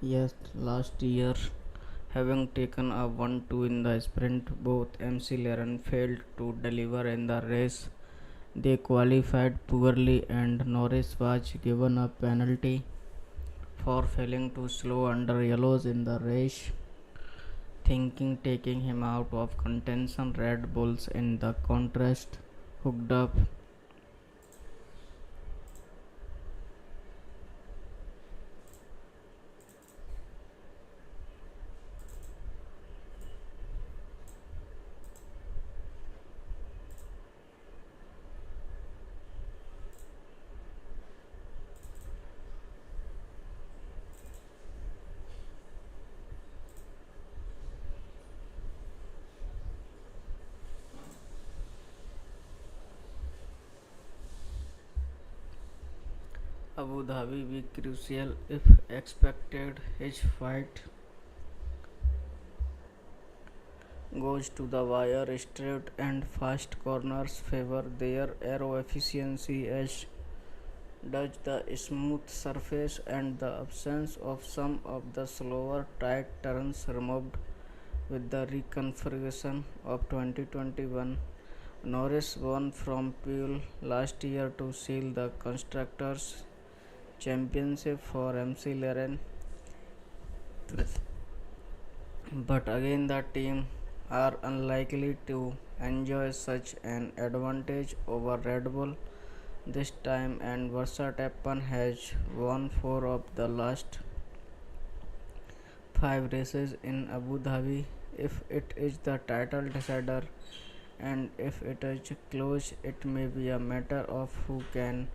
Yes, last year, having taken a 1-2 in the sprint, both MC Laren failed to deliver in the race. They qualified poorly, and Norris was given a penalty for failing to slow under yellows in the race, thinking taking him out of contention. Red Bulls, in the contrast, hooked up. Abu Dhabi be crucial if expected. His fight goes to the wire. Straight and fast corners favor their aero efficiency, as does the smooth surface and the absence of some of the slower tight turns removed with the reconfiguration of 2021. Norris won from Pule last year to seal the Constructors' Championship for MC Laren, but again the team are unlikely to enjoy such an advantage over Red Bull this time, and Verstappen has won 4 of the last 5 races in Abu Dhabi. If it is the title decider and if it is close, it may be a matter of who can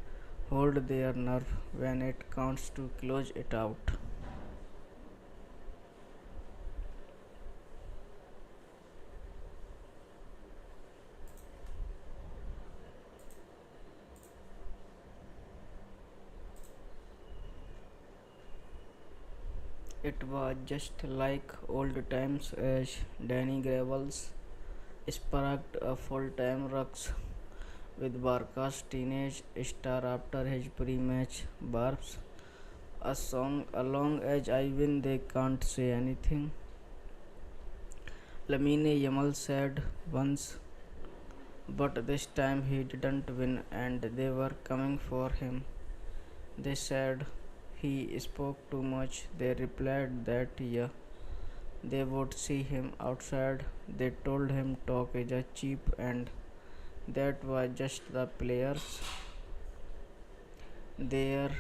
hold their nerve when it counts to close it out. It was just like old times, as Danny Gravels sparked a full-time rux with Barca's teenage star after his pre-match barbs. A song along as I win they can't say anything. Lamine Yamal said once, but this time he didn't win and they were coming for him. They said he spoke too much. They replied that yeah, they would see him outside. They told him talk is a cheap, and that was just the players. There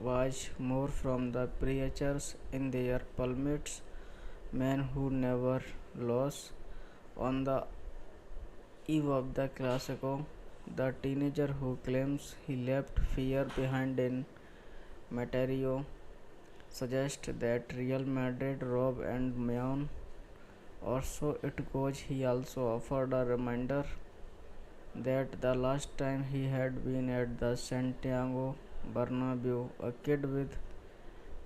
was more from the preachers in their pulpits, men who never lost. On the eve of the Clasico, the teenager who claims he left fear behind in Materio suggests that Real Madrid robbed and Mayon, or so it goes. He also offered a reminder that the last time he had been at the Santiago Bernabeu, a kid with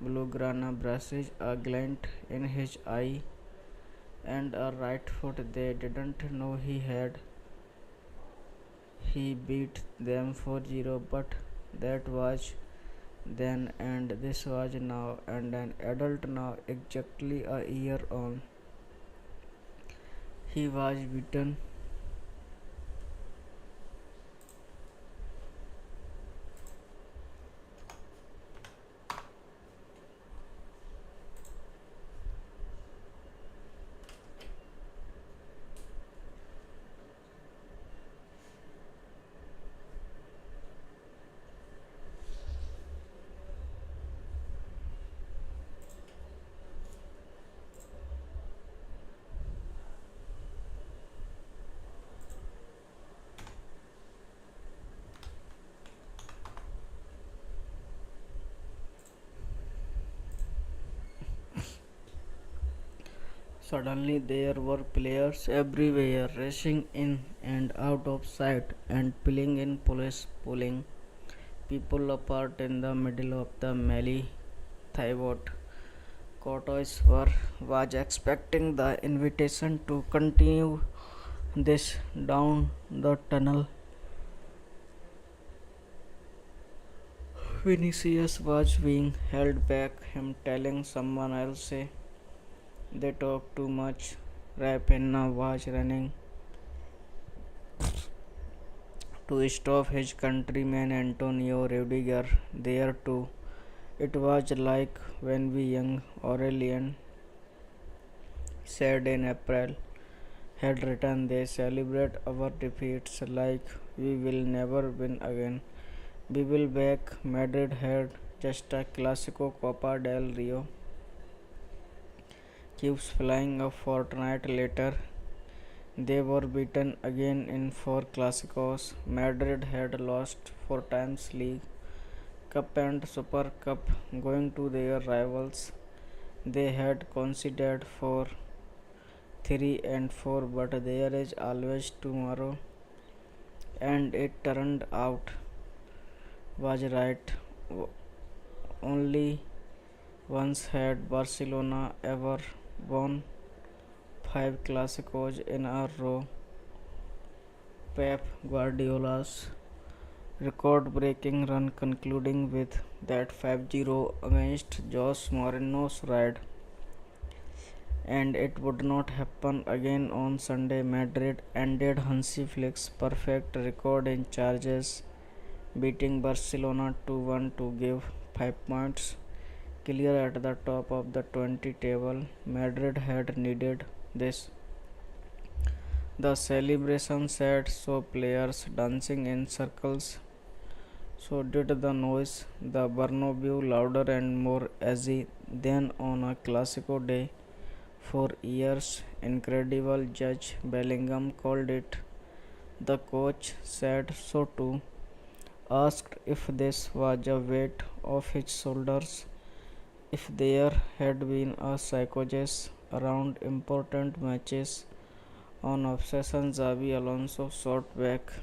Blaugrana braces, a glint in his eye, and a right foot they didn't know he had. He beat them 4-0, but that was then, and this was now, and an adult now, exactly a year on. He was beaten. Suddenly there were players everywhere, racing in and out of sight and pulling in police, pulling people apart in the middle of the melee. Thibaut Courtois was expecting the invitation to continue this down the tunnel, Vinicius was being held back, him telling someone else they talk too much. Rafinha was running to stop his countryman Antonio Rudiger there too. It was like when we young Aurelian said in April had written they celebrate our defeats like we will never win again. We will back. Madrid had just a Clasico Copa del Rio keeps flying a fortnight later. They were beaten again in four Clásicos. Madrid had lost four times League, Cup and Super Cup going to their rivals. They had conceded for 3 and 4, but there is always tomorrow, and it turned out was right. Only once had Barcelona ever won five Clásicos in a row. Pep Guardiola's record-breaking run concluding with that 5-0 against Jose Mourinho's side, and it would not happen again on Sunday. Madrid ended Hansi Flick's perfect record in charges, beating Barcelona 2-1 to give 5 points clear at the top of the 20 table. Madrid had needed this. The celebration set saw players dancing in circles. So did the noise. The Bernabeu louder and more edgy than on a Clasico day for years. Incredible. Judge Bellingham called it. The coach said so too. Asked if this was a weight off his shoulders, if there had been a psychosis around important matches. On obsession, Xabi Alonso shot back.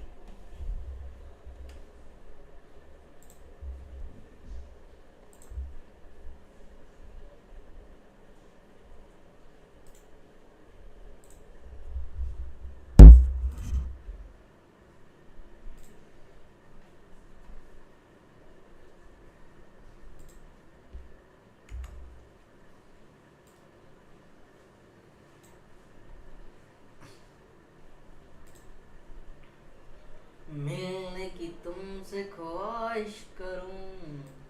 मिलने की तुमसे ख्वाहिश करूं.